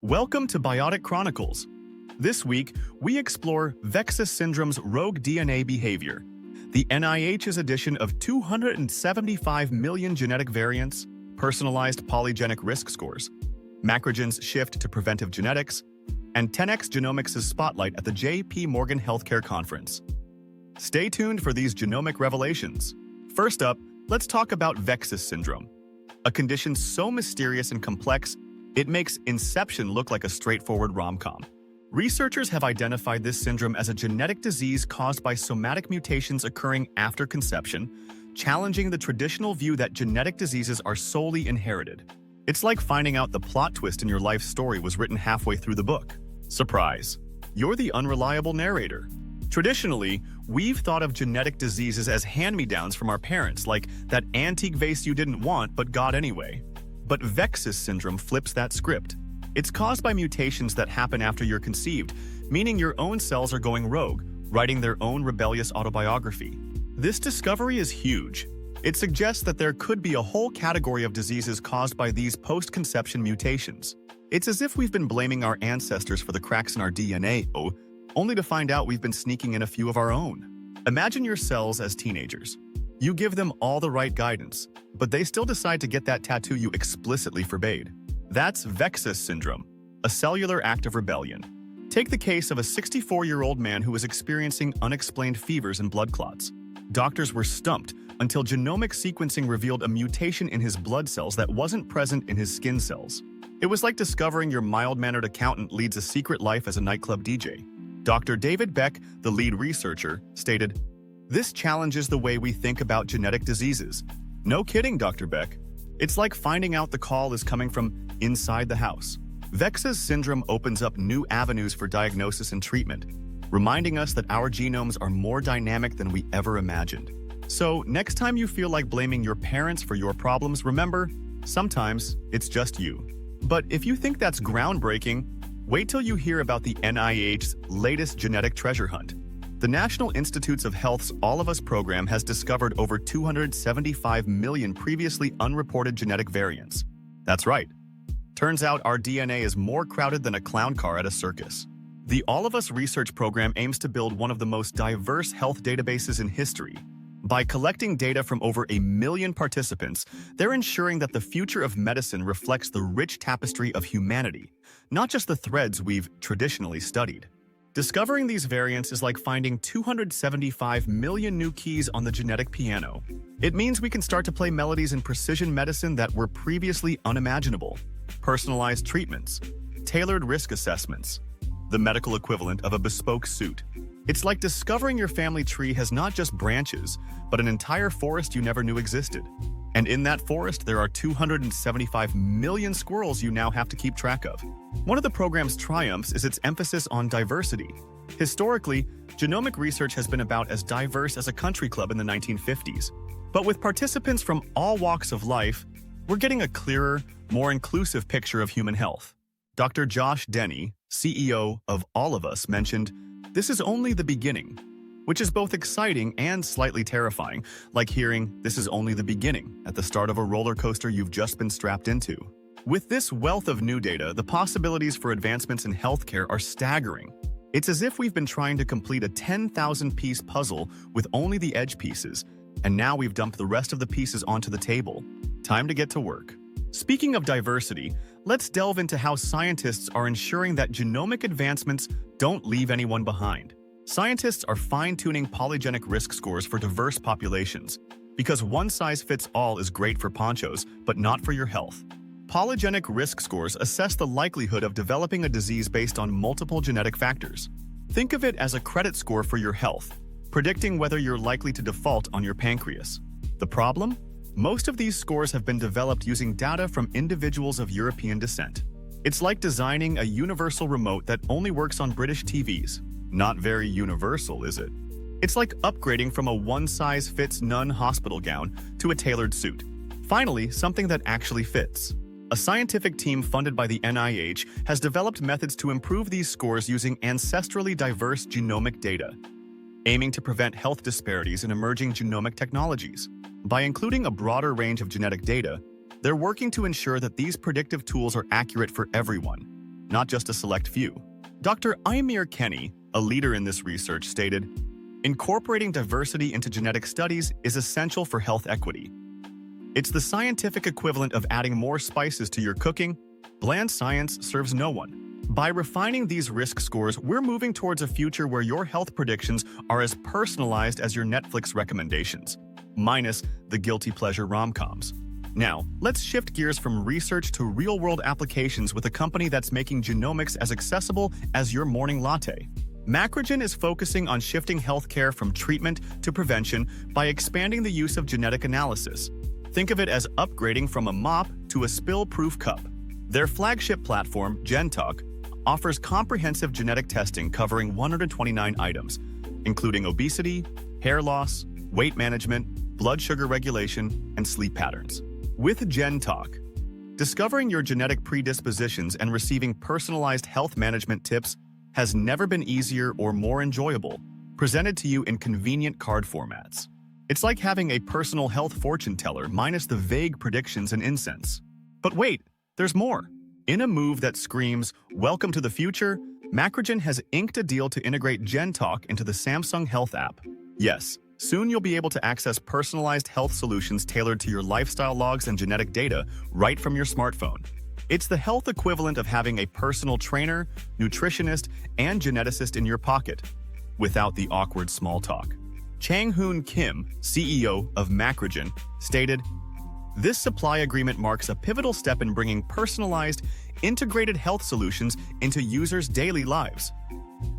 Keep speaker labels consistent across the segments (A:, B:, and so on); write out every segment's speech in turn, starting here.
A: Welcome to Biotic Chronicles. This week, we explore VEXAS Syndrome's rogue DNA behavior, the NIH's addition of 275 million genetic variants, personalized polygenic risk scores, Macrogen's shift to preventive genetics, and 10x Genomics' spotlight at the J.P. Morgan Healthcare Conference. Stay tuned for these genomic revelations. First up, let's talk about VEXAS Syndrome, a condition so mysterious and complex it makes Inception look like a straightforward rom-com. Researchers have identified this syndrome as a genetic disease caused by somatic mutations occurring after conception, challenging the traditional view that genetic diseases are solely inherited. It's like finding out the plot twist in your life story was written halfway through the book. Surprise! You're the unreliable narrator. Traditionally, we've thought of genetic diseases as hand-me-downs from our parents, like that antique vase you didn't want but got anyway. But VEXAS syndrome flips that script. It's caused by mutations that happen after you're conceived, meaning your own cells are going rogue, writing their own rebellious autobiography. This discovery is huge. It suggests that there could be a whole category of diseases caused by these post-conception mutations. It's as if we've been blaming our ancestors for the cracks in our DNA, only to find out we've been sneaking in a few of our own. Imagine your cells as teenagers. You give them all the right guidance, but they still decide to get that tattoo you explicitly forbade. That's VEXAS Syndrome, a cellular act of rebellion. Take the case of a 64-year-old man who was experiencing unexplained fevers and blood clots. Doctors were stumped until genomic sequencing revealed a mutation in his blood cells that wasn't present in his skin cells. It was like discovering your mild-mannered accountant leads a secret life as a nightclub DJ. Dr. David Beck, the lead researcher, stated, "This challenges the way we think about genetic diseases." No kidding, Dr. Beck. It's like finding out the call is coming from inside the house. VEXAS syndrome opens up new avenues for diagnosis and treatment, reminding us that our genomes are more dynamic than we ever imagined. So, next time you feel like blaming your parents for your problems, remember, sometimes it's just you. But if you think that's groundbreaking, wait till you hear about the NIH's latest genetic treasure hunt. The National Institutes of Health's All of Us program has discovered over 275 million previously unreported genetic variants. That's right. Turns out our DNA is more crowded than a clown car at a circus. The All of Us research program aims to build one of the most diverse health databases in history. By collecting data from over 1 million participants, they're ensuring that the future of medicine reflects the rich tapestry of humanity, not just the threads we've traditionally studied. Discovering these variants is like finding 275 million new keys on the genetic piano. It means we can start to play melodies in precision medicine that were previously unimaginable. Personalized treatments, tailored risk assessments, the medical equivalent of a bespoke suit. It's like discovering your family tree has not just branches, but an entire forest you never knew existed. And in that forest, there are 275 million squirrels you now have to keep track of. One of the program's triumphs is its emphasis on diversity. Historically, genomic research has been about as diverse as a country club in the 1950s. But with participants from all walks of life, we're getting a clearer, more inclusive picture of human health. Dr. Josh Denny, CEO of All of Us, mentioned, "This is only the beginning," which is both exciting and slightly terrifying, like hearing "this is only the beginning" at the start of a roller coaster you've just been strapped into. With this wealth of new data, the possibilities for advancements in healthcare are staggering. It's as if we've been trying to complete a 10,000-piece puzzle with only the edge pieces, and now we've dumped the rest of the pieces onto the table. Time to get to work. Speaking of diversity, let's delve into how scientists are ensuring that genomic advancements don't leave anyone behind. Scientists are fine-tuning polygenic risk scores for diverse populations, because one-size-fits-all is great for ponchos, but not for your health. Polygenic risk scores assess the likelihood of developing a disease based on multiple genetic factors. Think of it as a credit score for your health, predicting whether you're likely to default on your pancreas. The problem? Most of these scores have been developed using data from individuals of European descent. It's like designing a universal remote that only works on British TVs. Not very universal, is it? It's like upgrading from a one-size-fits-none hospital gown to a tailored suit. Finally, something that actually fits. A scientific team funded by the NIH has developed methods to improve these scores using ancestrally diverse genomic data, aiming to prevent health disparities in emerging genomic technologies. By including a broader range of genetic data, they're working to ensure that these predictive tools are accurate for everyone. not just a select few. Dr. Aymir Kenny, a leader in this research, stated, "Incorporating diversity into genetic studies is essential for health equity. It's the scientific equivalent of adding more spices to your cooking. Bland science serves no one." By refining these risk scores, we're moving towards a future where your health predictions are as personalized as your Netflix recommendations, minus the guilty pleasure rom-coms. Now, let's shift gears from research to real-world applications with a company that's making genomics as accessible as your morning latte. Macrogen is focusing on shifting healthcare from treatment to prevention by expanding the use of genetic analysis. Think of it as upgrading from a mop to a spill-proof cup. Their flagship platform, GenTalk, offers comprehensive genetic testing covering 129 items, including obesity, hair loss, weight management, blood sugar regulation, and sleep patterns. With GenTalk, discovering your genetic predispositions and receiving personalized health management tips has never been easier or more enjoyable, presented to you in convenient card formats. It's like having a personal health fortune teller minus the vague predictions and incense. But wait, there's more. In a move that screams, "Welcome to the future," Macrogen has inked a deal to integrate GenTalk into the Samsung Health app. Yes, soon you'll be able to access personalized health solutions tailored to your lifestyle logs and genetic data right from your smartphone. It's the health equivalent of having a personal trainer, nutritionist, and geneticist in your pocket, without the awkward small talk. Chang-Hoon Kim, CEO of Macrogen, stated, "This supply agreement marks a pivotal step in bringing personalized, integrated health solutions into users' daily lives."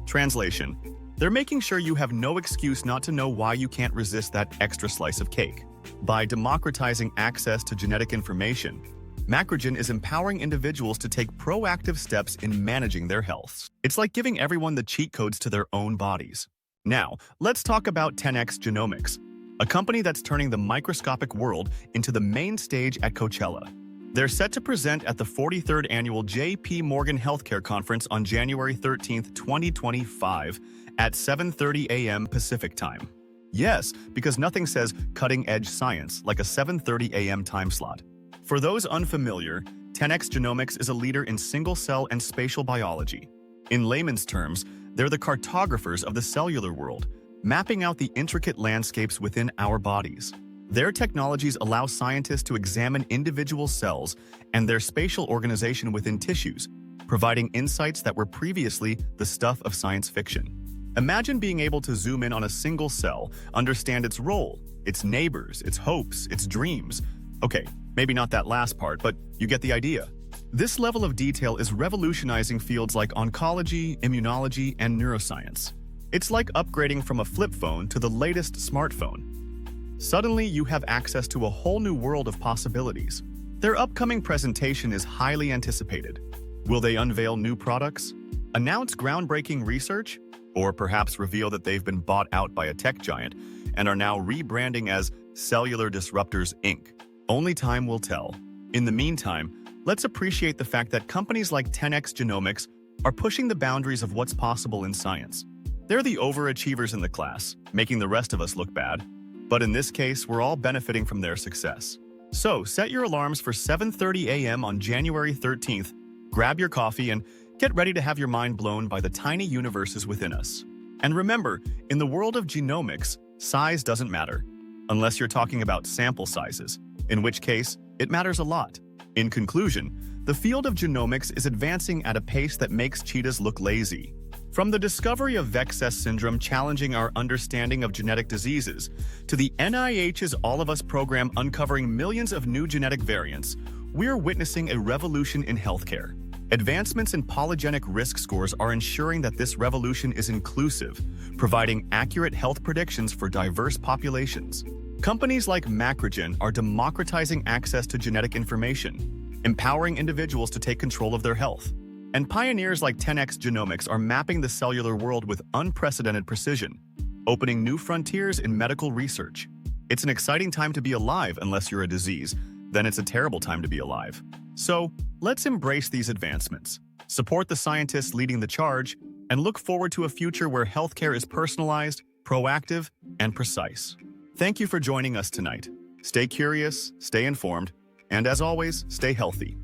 A: Translation: they're making sure you have no excuse not to know why you can't resist that extra slice of cake. By democratizing access to genetic information, Macrogen is empowering individuals to take proactive steps in managing their health. It's like giving everyone the cheat codes to their own bodies. Now, let's talk about 10x Genomics, a company that's turning the microscopic world into the main stage at Coachella. They're set to present at the 43rd Annual J.P. Morgan Healthcare Conference on January 13, 2025, at 7:30 a.m. Pacific Time. Yes, because nothing says cutting-edge science like a 7:30 a.m. time slot. For those unfamiliar, 10x Genomics is a leader in single-cell and spatial biology. In layman's terms, they're the cartographers of the cellular world, mapping out the intricate landscapes within our bodies. Their technologies allow scientists to examine individual cells and their spatial organization within tissues, providing insights that were previously the stuff of science fiction. Imagine being able to zoom in on a single cell, understand its role, its neighbors, its hopes, its dreams. Okay, maybe not that last part, but you get the idea. This level of detail is revolutionizing fields like oncology, immunology, and neuroscience. It's like upgrading from a flip phone to the latest smartphone. Suddenly, you have access to a whole new world of possibilities. Their upcoming presentation is highly anticipated. Will they unveil new products, announce groundbreaking research, or perhaps reveal that they've been bought out by a tech giant and are now rebranding as Cellular Disruptors, Inc.? Only time will tell. In the meantime, let's appreciate the fact that companies like 10x Genomics are pushing the boundaries of what's possible in science. They're the overachievers in the class, making the rest of us look bad. But in this case, we're all benefiting from their success. So, set your alarms for 7:30 a.m. on January 13th, grab your coffee, and get ready to have your mind blown by the tiny universes within us. And remember, in the world of genomics, size doesn't matter, unless you're talking about sample sizes, in which case, it matters a lot. In conclusion, the field of genomics is advancing at a pace that makes cheetahs look lazy. From the discovery of VEXAS Syndrome challenging our understanding of genetic diseases, to the NIH's All of Us program uncovering millions of new genetic variants, we're witnessing a revolution in healthcare. Advancements in polygenic risk scores are ensuring that this revolution is inclusive, providing accurate health predictions for diverse populations. Companies like Macrogen are democratizing access to genetic information, empowering individuals to take control of their health. And pioneers like 10x Genomics are mapping the cellular world with unprecedented precision, opening new frontiers in medical research. It's an exciting time to be alive unless you're a disease, then it's a terrible time to be alive. So, let's embrace these advancements, support the scientists leading the charge, and look forward to a future where healthcare is personalized, proactive, and precise. Thank you for joining us tonight. Stay curious, stay informed, and as always, stay healthy.